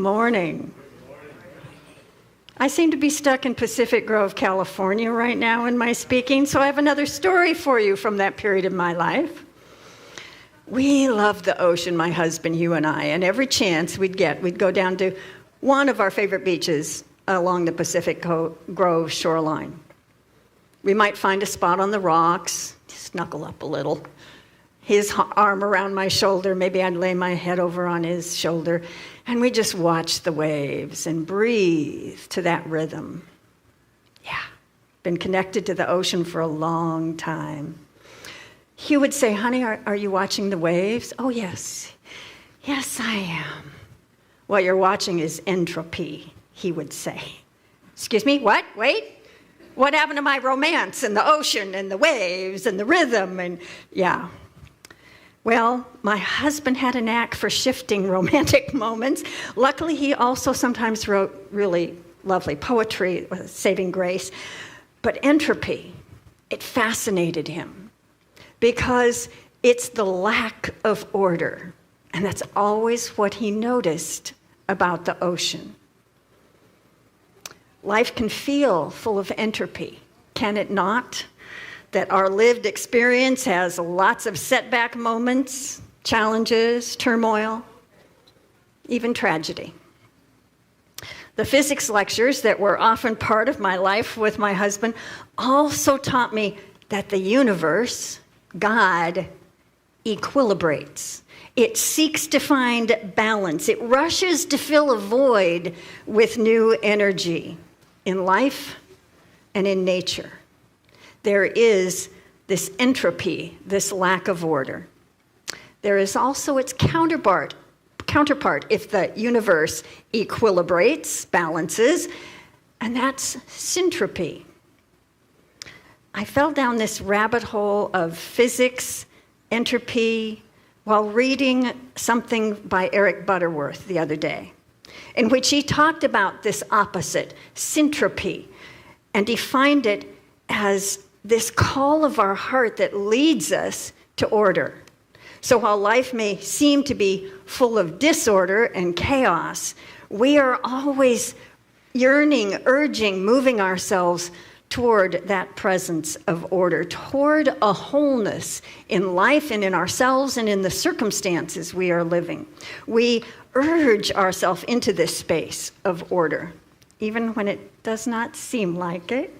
morning. I seem to be stuck in Pacific Grove, California right now in my speaking, so I have another story for you from that period of my life. We loved the ocean, my husband, you and I, and every chance we'd go down to one of our favorite beaches along the Pacific Grove shoreline. We might find a spot on the rocks, snuggle up a little, his arm around my shoulder, maybe I'd lay my head over on his shoulder, and we just watch the waves and breathe to that rhythm. Yeah, been connected to the ocean for a long time. He would say, honey, are you watching the waves? Oh, yes. Yes, I am. What you're watching is entropy, he would say. Excuse me, what? Wait? What happened to my romance and the ocean and the waves and the rhythm? And yeah. Well, my husband had a knack for shifting romantic moments. Luckily, he also sometimes wrote really lovely poetry, saving grace. But entropy, it fascinated him because it's the lack of order. And that's always what he noticed about the ocean. Life can feel full of entropy, can it not? That our lived experience has lots of setback moments, challenges, turmoil, even tragedy. The physics lectures that were often part of my life with my husband also taught me that the universe, God, equilibrates. It seeks to find balance. It rushes to fill a void with new energy in life and in nature. There is this entropy, this lack of order. There is also its counterpart if the universe equilibrates, balances, and that's syntropy. I fell down this rabbit hole of physics, entropy, while reading something by Eric Butterworth the other day, in which he talked about this opposite, syntropy, and defined it as this call of our heart that leads us to order. So while life may seem to be full of disorder and chaos, we are always yearning, urging, moving ourselves toward that presence of order, toward a wholeness in life and in ourselves and in the circumstances we are living. We urge ourselves into this space of order, even when it does not seem like it.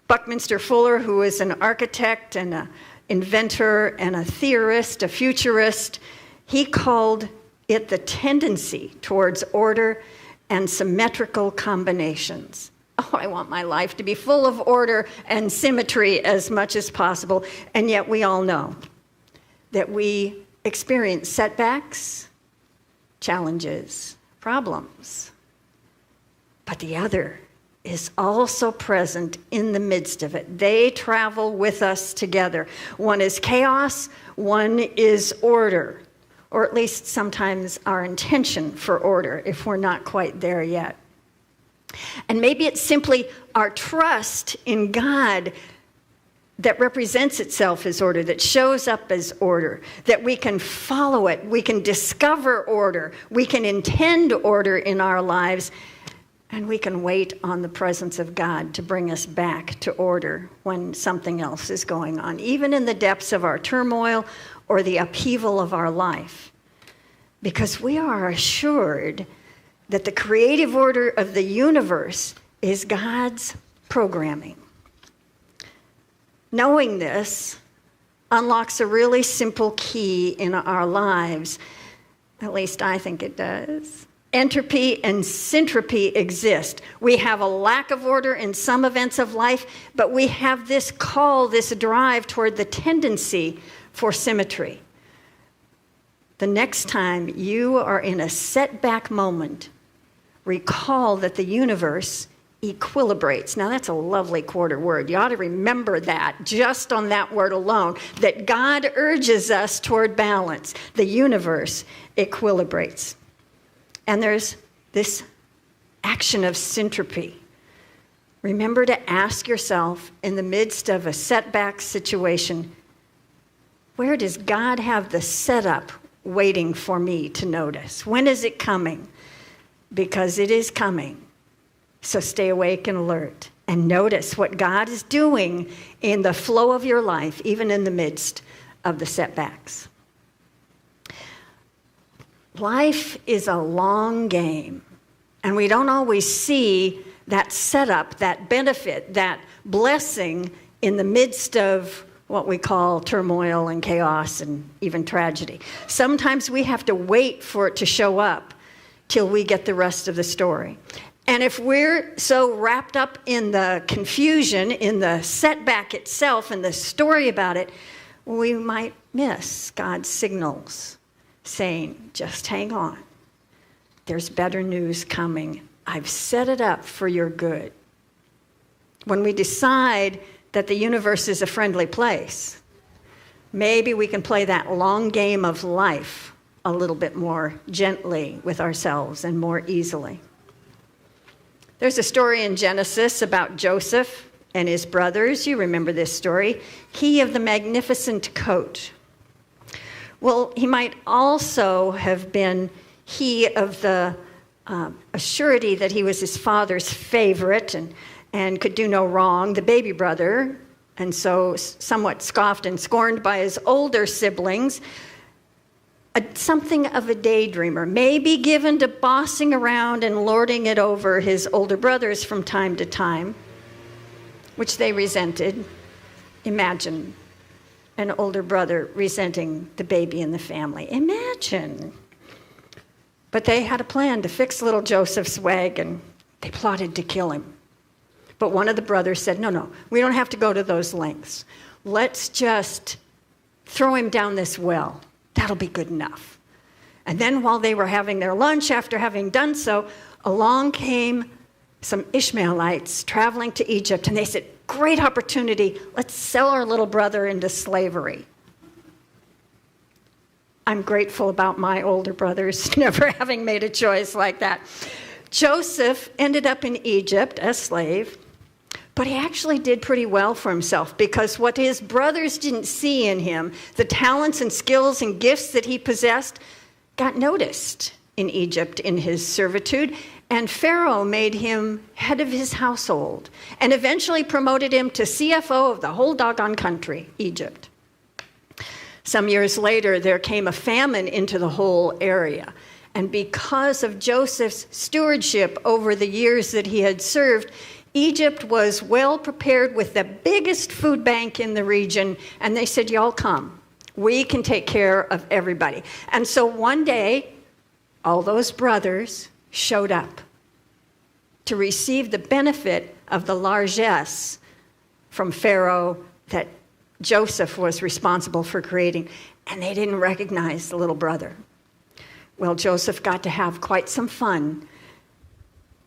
Buckminster Fuller, who is an architect and an inventor and a theorist, a futurist, he called it the tendency towards order and symmetrical combinations. Oh, I want my life to be full of order and symmetry as much as possible. And yet we all know that we experience setbacks, challenges, problems. But the other is also present in the midst of it. They travel with us together. One is chaos, one is order, or at least sometimes our intention for order if we're not quite there yet. And maybe it's simply our trust in God that represents itself as order, that shows up as order, that we can follow it, we can discover order, we can intend order in our lives, and we can wait on the presence of God to bring us back to order when something else is going on, even in the depths of our turmoil or the upheaval of our life. Because we are assured that the creative order of the universe is God's programming. Knowing this unlocks a really simple key in our lives. At least I think it does. Entropy and syntropy exist. We have a lack of order in some events of life, but we have this call, this drive toward the tendency for symmetry. The next time you are in a setback moment, recall that the universe equilibrates. Now that's a lovely quarter word. You ought to remember that just on that word alone, that God urges us toward balance. The universe equilibrates. And there's this action of syntropy. Remember to ask yourself in the midst of a setback situation, where does God have the setup waiting for me to notice? When is it coming? Because it is coming. So stay awake and alert and notice what God is doing in the flow of your life, even in the midst of the setbacks. Life is a long game, and we don't always see that setup, that benefit, that blessing in the midst of what we call turmoil and chaos and even tragedy. Sometimes we have to wait for it to show up till we get the rest of the story. And if we're so wrapped up in the confusion, in the setback itself and the story about it, we might miss God's signals saying, just hang on. There's better news coming. I've set it up for your good. When we decide that the universe is a friendly place, maybe we can play that long game of life a little bit more gently with ourselves and more easily. There's a story in Genesis about Joseph and his brothers. You remember this story. He of the magnificent coat. Well, he might also have been he of the assurity that he was his father's favorite and could do no wrong, the baby brother, and so somewhat scoffed and scorned by his older siblings. Something of a daydreamer, maybe given to bossing around and lording it over his older brothers from time to time, which they resented. Imagine an older brother resenting the baby in the family. Imagine. But they had a plan to fix little Joseph's wagon. They plotted to kill him. But one of the brothers said, no, we don't have to go to those lengths. Let's just throw him down this well. That'll be good enough. And then while they were having their lunch, after having done so, along came some Ishmaelites traveling to Egypt, and they said, great opportunity, let's sell our little brother into slavery. I'm grateful about my older brothers never having made a choice like that. Joseph ended up in Egypt as slave, but he actually did pretty well for himself because what his brothers didn't see in him, the talents and skills and gifts that he possessed, got noticed in Egypt in his servitude, and Pharaoh made him head of his household and eventually promoted him to CFO of the whole doggone country, Egypt. Some years later, there came a famine into the whole area. And because of Joseph's stewardship over the years that he had served, Egypt was well prepared with the biggest food bank in the region. And they said, y'all come. We can take care of everybody. And so one day, all those brothers showed up to receive the benefit of the largesse from Pharaoh that Joseph was responsible for creating. And they didn't recognize the little brother. Well, Joseph got to have quite some fun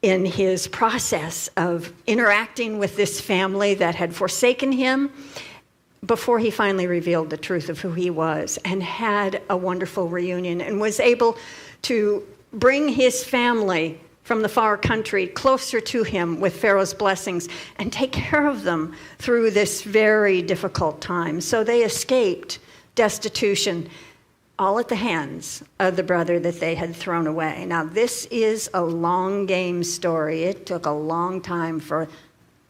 in his process of interacting with this family that had forsaken him before he finally revealed the truth of who he was and had a wonderful reunion and was able to bring his family from the far country closer to him with Pharaoh's blessings and take care of them through this very difficult time. So they escaped destitution, all at the hands of the brother that they had thrown away. Now, this is a long game story. It took a long time for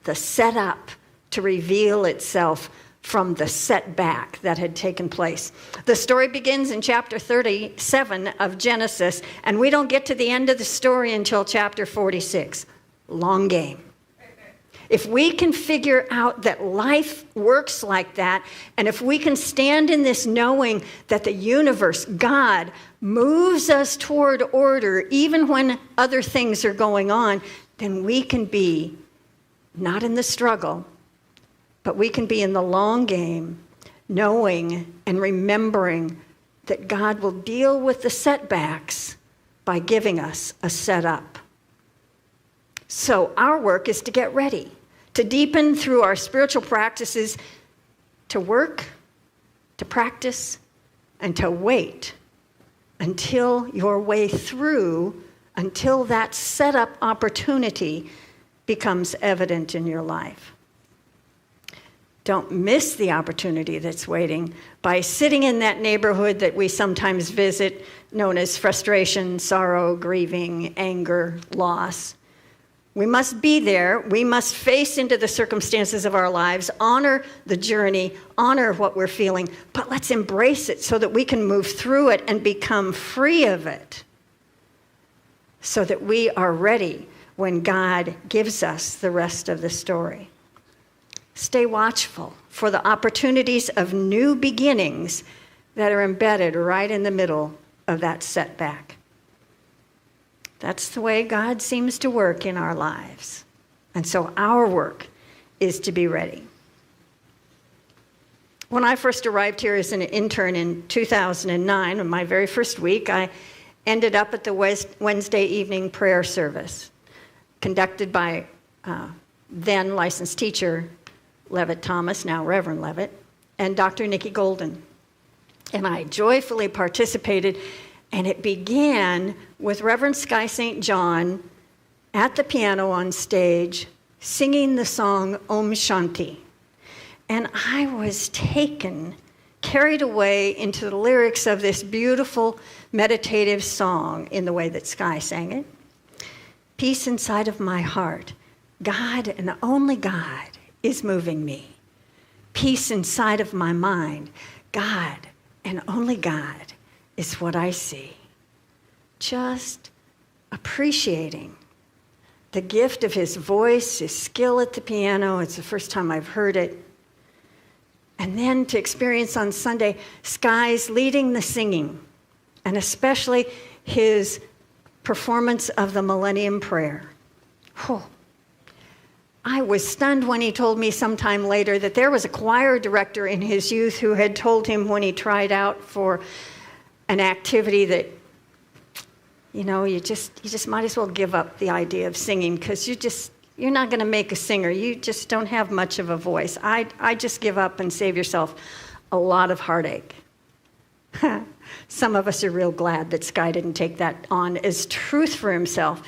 the setup to reveal itself from the setback that had taken place. The story begins in chapter 37 of Genesis, and we don't get to the end of the story until chapter 46. Long game. If we can figure out that life works like that, and if we can stand in this knowing that the universe, God, moves us toward order even when other things are going on, then we can be not in the struggle, but we can be in the long game, knowing and remembering that God will deal with the setbacks by giving us a setup. So our work is to get ready, to deepen through our spiritual practices, to work, to practice, and to wait until your way through, until that setup opportunity becomes evident in your life. Don't miss the opportunity that's waiting by sitting in that neighborhood that we sometimes visit, known as frustration, sorrow, grieving, anger, loss. We must be there. We must face into the circumstances of our lives, honor the journey, honor what we're feeling, but let's embrace it so that we can move through it and become free of it so that we are ready when God gives us the rest of the story. Stay watchful for the opportunities of new beginnings that are embedded right in the middle of that setback. That's the way God seems to work in our lives. And so our work is to be ready. When I first arrived here as an intern in 2009, on my very first week, I ended up at the Wednesday evening prayer service conducted by then licensed teacher Levitt Thomas, now Reverend Levitt, and Dr. Nikki Golden. And I joyfully participated, and it began with Reverend Sky St. John at the piano on stage singing the song Om Shanti. And I was carried away into the lyrics of this beautiful meditative song in the way that Sky sang it. Peace inside of my heart, God and only God is moving me. Peace inside of my mind, God and only God is what I see. Just appreciating the gift of his voice, his skill at the piano. It's the first time I've heard it. And then to experience on Sunday, Sky's leading the singing, and especially his performance of the Millennium Prayer. Oh, I was stunned when he told me sometime later that there was a choir director in his youth who had told him when he tried out for an activity that, you just might as well give up the idea of singing because you're not going to make a singer. You just don't have much of a voice. I just give up and save yourself a lot of heartache. Some of us are real glad that Sky didn't take that on as truth for himself,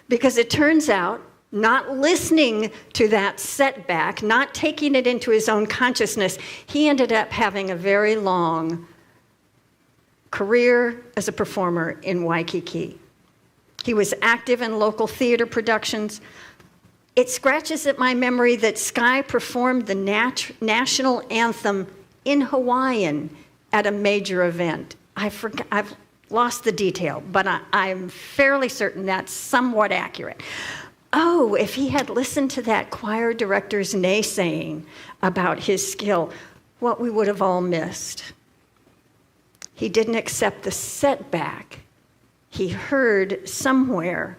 because it turns out not listening to that setback, not taking it into his own consciousness, he ended up having a very long career as a performer in Waikiki. He was active in local theater productions. It scratches at my memory that Sky performed the national anthem in Hawaiian at a major event. I've lost the detail, but I'm fairly certain that's somewhat accurate. Oh, if he had listened to that choir director's naysaying about his skill, what we would have all missed. He didn't accept the setback. He heard somewhere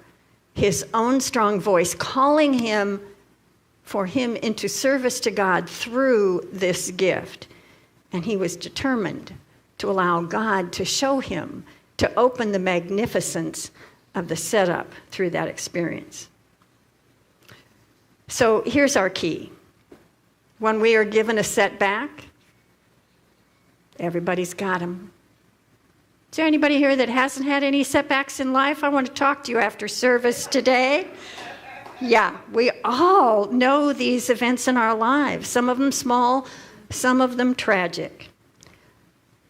his own strong voice calling him into service to God through this gift. And he was determined to allow God to show him, to open the magnificence of the setup through that experience. So here's our key. When we are given a setback, everybody's got them. Is there anybody here that hasn't had any setbacks in life? I want to talk to you after service today. Yeah, we all know these events in our lives, some of them small, some of them tragic.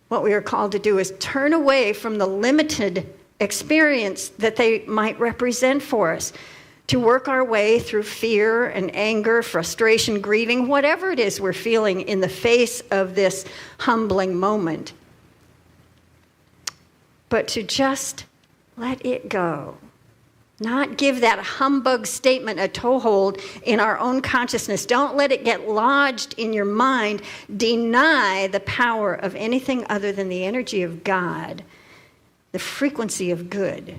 What we are called to do is turn away from the limited experience that they might represent for us, to work our way through fear and anger, frustration, grieving, whatever it is we're feeling in the face of this humbling moment. But to just let it go. Not give that humbug statement a toehold in our own consciousness. Don't let it get lodged in your mind. Deny the power of anything other than the energy of God, the frequency of good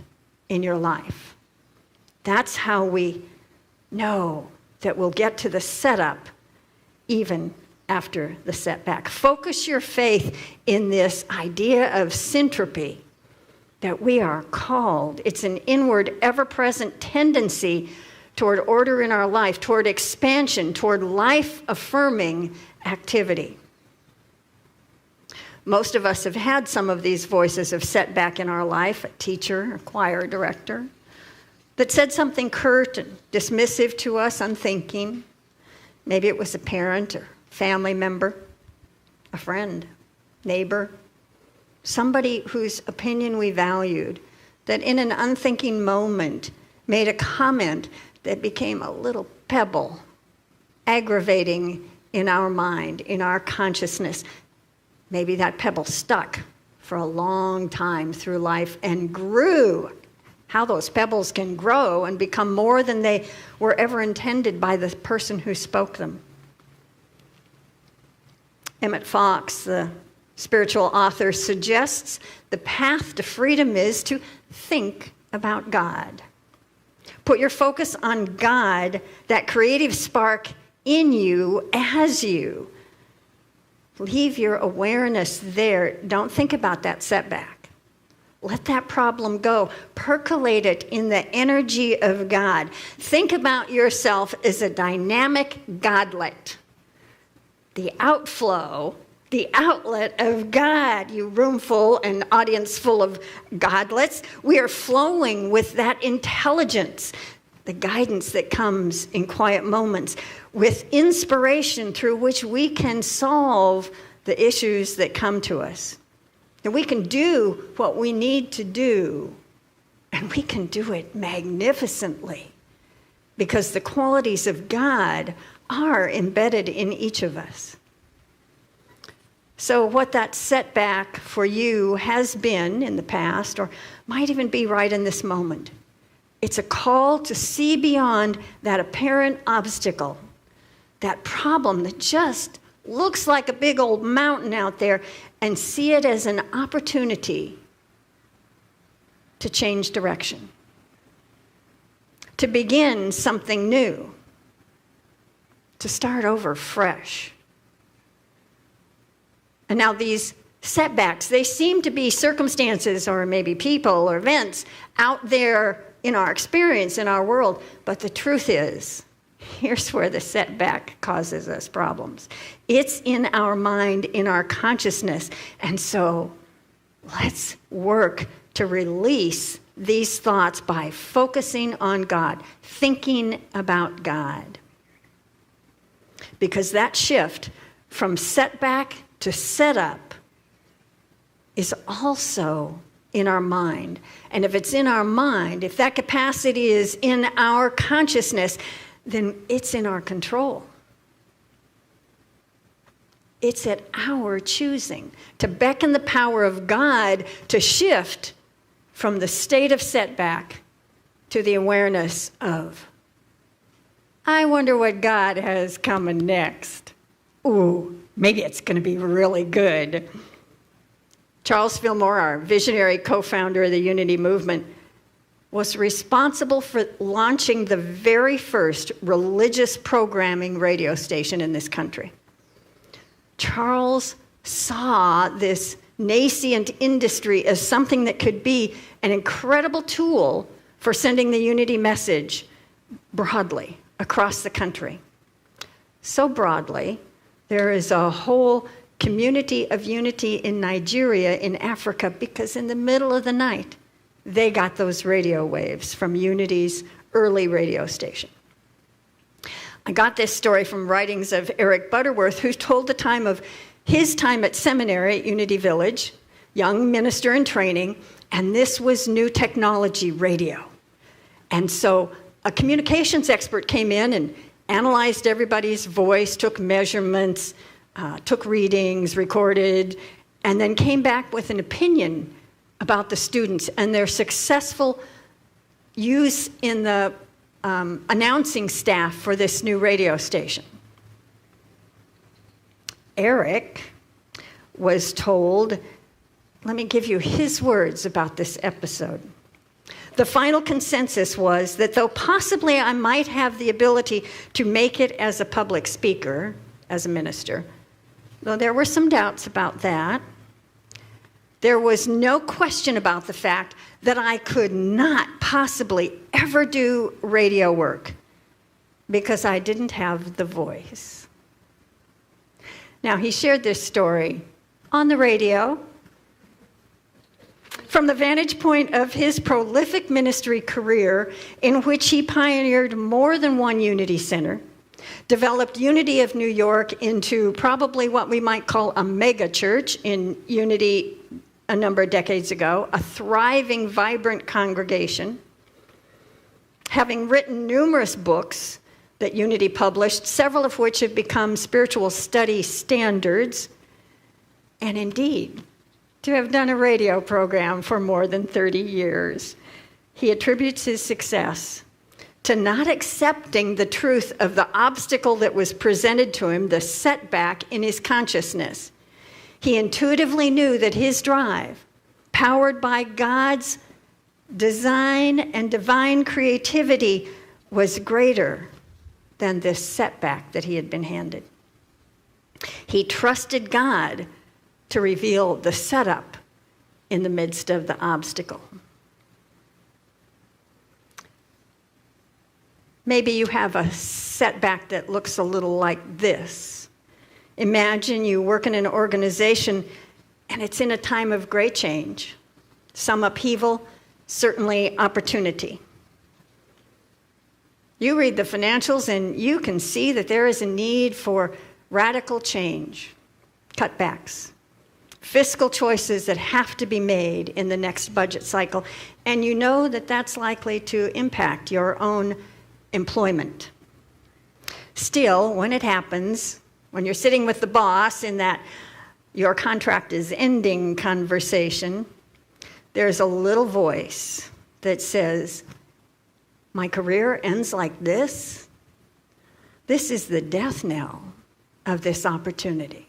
in your life. That's how we know that we'll get to the setup even after the setback. Focus your faith in this idea of syntropy, that we are called. It's an inward, ever-present tendency toward order in our life, toward expansion, toward life-affirming activity. Most of us have had some of these voices of setback in our life, a teacher, a choir director, that said something curt and dismissive to us, unthinking. Maybe it was a parent or family member, a friend, neighbor, somebody whose opinion we valued, that in an unthinking moment made a comment that became a little pebble, aggravating in our mind, in our consciousness. Maybe that pebble stuck for a long time through life and grew. How those pebbles can grow and become more than they were ever intended by the person who spoke them. Emmett Fox, the spiritual author, suggests the path to freedom is to think about God. Put your focus on God, that creative spark in you as you. Leave your awareness there. Don't think about that setback. Let that problem go. Percolate it in the energy of God. Think about yourself as a dynamic godlet. The outflow, the outlet of God. You room full, an audience full of godlets. We are flowing with that intelligence, the guidance that comes in quiet moments, with inspiration through which we can solve the issues that come to us. And we can do what we need to do, and we can do it magnificently, because the qualities of God are embedded in each of us. So what that setback for you has been in the past, or might even be right in this moment, it's a call to see beyond that apparent obstacle, that problem that just looks like a big old mountain out there, and see it as an opportunity to change direction, to begin something new, to start over fresh. And now these setbacks, they seem to be circumstances or maybe people or events out there in our experience, in our world. But the truth is, here's where the setback causes us problems. It's in our mind, in our consciousness. And so let's work to release these thoughts by focusing on God, thinking about God. Because that shift from setback to setup is also in our mind. And if it's in our mind, if that capacity is in our consciousness, then it's in our control. It's at our choosing to beckon the power of God to shift from the state of setback to the awareness of, I wonder what God has coming next. Ooh, maybe it's going to be really good. Charles Fillmore, our visionary co-founder of the Unity Movement, was responsible for launching the very first religious programming radio station in this country. Charles saw this nascent industry as something that could be an incredible tool for sending the unity message broadly across the country. So broadly, there is a whole community of unity in Nigeria, in Africa, because in the middle of the night, they got those radio waves from Unity's early radio station. I got this story from writings of Eric Butterworth, who told the time of his time at seminary at Unity Village, young minister in training, and this was new technology radio. And so a communications expert came in and analyzed everybody's voice, took measurements, took readings, recorded, and then came back with an opinion about the students and their successful use in the announcing staff for this new radio station. Eric was told, let me give you his words about this episode. The final consensus was that though possibly I might have the ability to make it as a public speaker, as a minister, though there were some doubts about that, there was no question about the fact that I could not possibly ever do radio work because I didn't have the voice. Now, he shared this story on the radio from the vantage point of his prolific ministry career, in which he pioneered more than one Unity Center, developed Unity of New York into probably what we might call a mega church in Unity a number of decades ago, a thriving, vibrant congregation, having written numerous books that Unity published, several of which have become spiritual study standards, and indeed, to have done a radio program for more than 30 years. He attributes his success to not accepting the truth of the obstacle that was presented to him, the setback in his consciousness. He intuitively knew that his drive, powered by God's design and divine creativity, was greater than this setback that he had been handed. He trusted God to reveal the setup in the midst of the obstacle. Maybe you have a setback that looks a little like this. Imagine you work in an organization and it's in a time of great change. Some upheaval, certainly opportunity. You read the financials and you can see that there is a need for radical change, cutbacks, fiscal choices that have to be made in the next budget cycle. And you know that that's likely to impact your own employment. Still, when it happens, when you're sitting with the boss in that your contract is ending conversation, there's a little voice that says, my career ends like this? This is the death knell of this opportunity.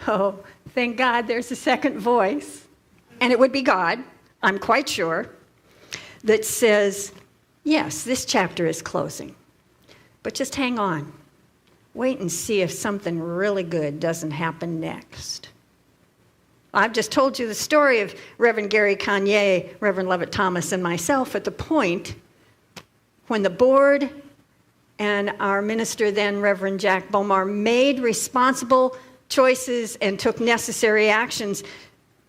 Oh, thank God there's a second voice, and it would be God, I'm quite sure, that says, yes, this chapter is closing, but just hang on. Wait and see if something really good doesn't happen next. I've just told you the story of Reverend Gary Kanye, Reverend Levitt Thomas, and myself at the point when the board and our minister then, Reverend Jack Bomar, made responsible choices and took necessary actions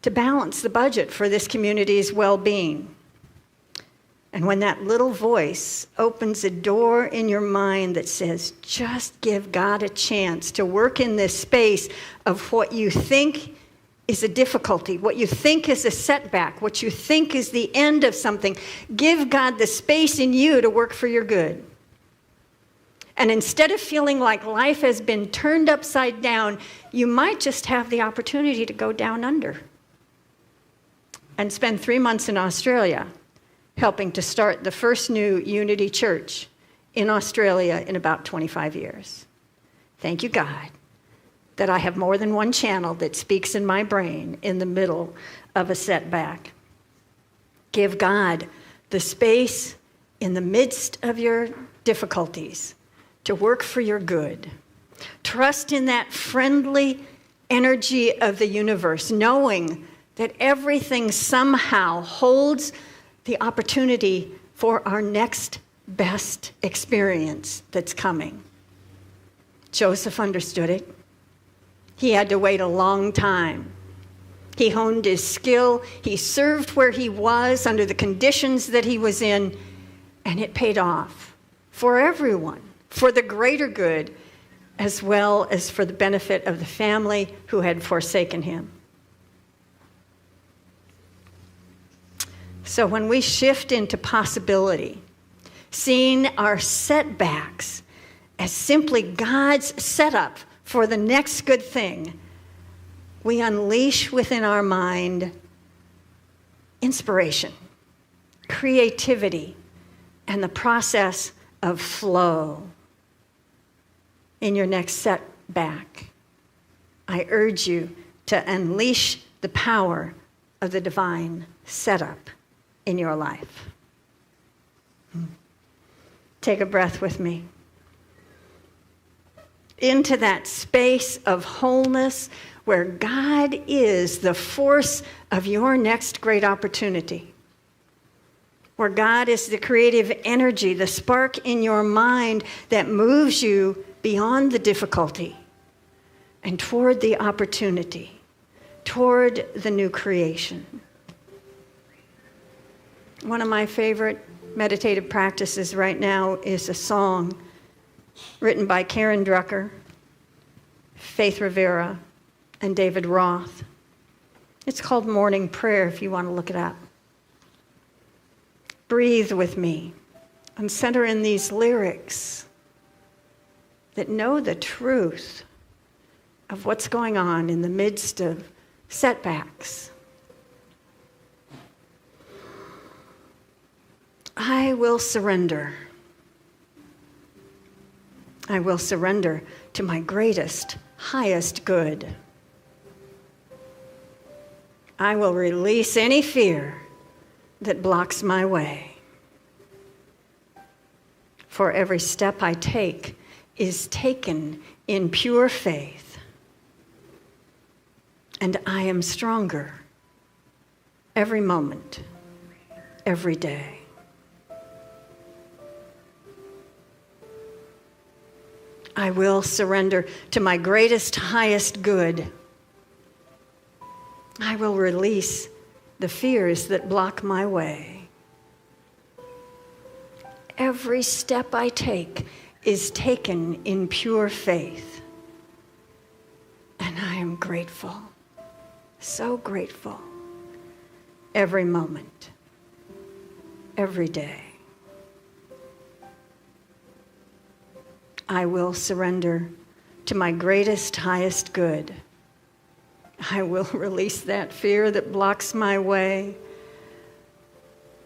to balance the budget for this community's well-being. And when that little voice opens a door in your mind that says, just give God a chance to work in this space of what you think is a difficulty, what you think is a setback, what you think is the end of something, give God the space in you to work for your good. And instead of feeling like life has been turned upside down, you might just have the opportunity to go down under and spend 3 months in Australia helping to start the first new Unity Church in Australia in about 25 years. Thank you, God, that I have more than one channel that speaks in my brain in the middle of a setback. Give God the space in the midst of your difficulties to work for your good. Trust in that friendly energy of the universe, knowing that everything somehow holds the opportunity for our next best experience that's coming. Joseph understood it. He had to wait a long time. He honed his skill. He served where he was under the conditions that he was in, and it paid off for everyone, for the greater good, as well as for the benefit of the family who had forsaken him. So when we shift into possibility, seeing our setbacks as simply God's setup for the next good thing, we unleash within our mind inspiration, creativity, and the process of flow. In your next setback, I urge you to unleash the power of the divine setup in your life. Take a breath with me. Into that space of wholeness where God is the force of your next great opportunity. Where God is the creative energy, the spark in your mind that moves you beyond the difficulty and toward the opportunity, toward the new creation. One of my favorite meditative practices right now is a song written by Karen Drucker, Faith Rivera, and David Roth. It's called Morning Prayer if you want to look it up. Breathe with me and center in these lyrics that know the truth of what's going on in the midst of setbacks. I will surrender. I will surrender to my greatest, highest good. I will release any fear that blocks my way. For every step I take is taken in pure faith. And I am stronger every moment, every day. I will surrender to my greatest, highest good. I will release the fears that block my way. Every step I take is taken in pure faith. And I am grateful, so grateful, every moment, every day. I will surrender to my greatest, highest good. I will release that fear that blocks my way,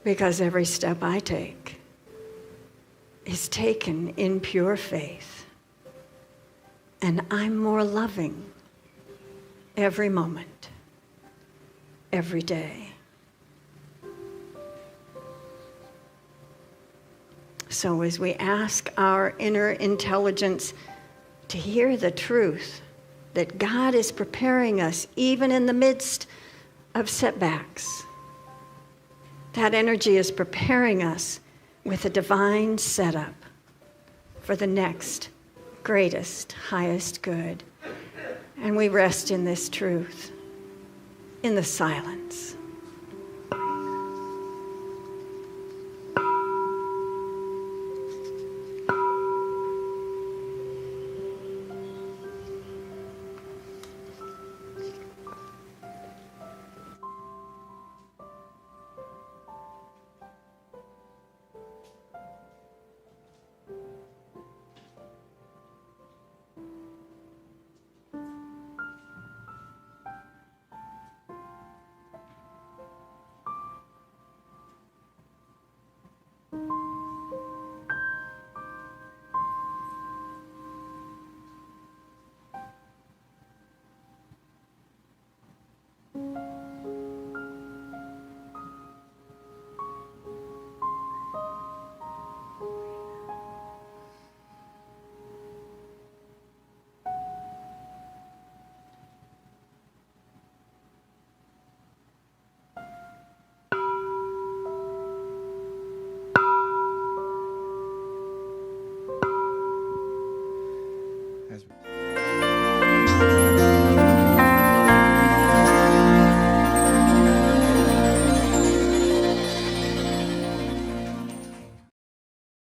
because every step I take is taken in pure faith. And I'm more loving every moment, every day. So as we ask our inner intelligence to hear the truth that God is preparing us even in the midst of setbacks, that energy is preparing us with a divine setup for the next greatest, highest good. And we rest in this truth, in the silence.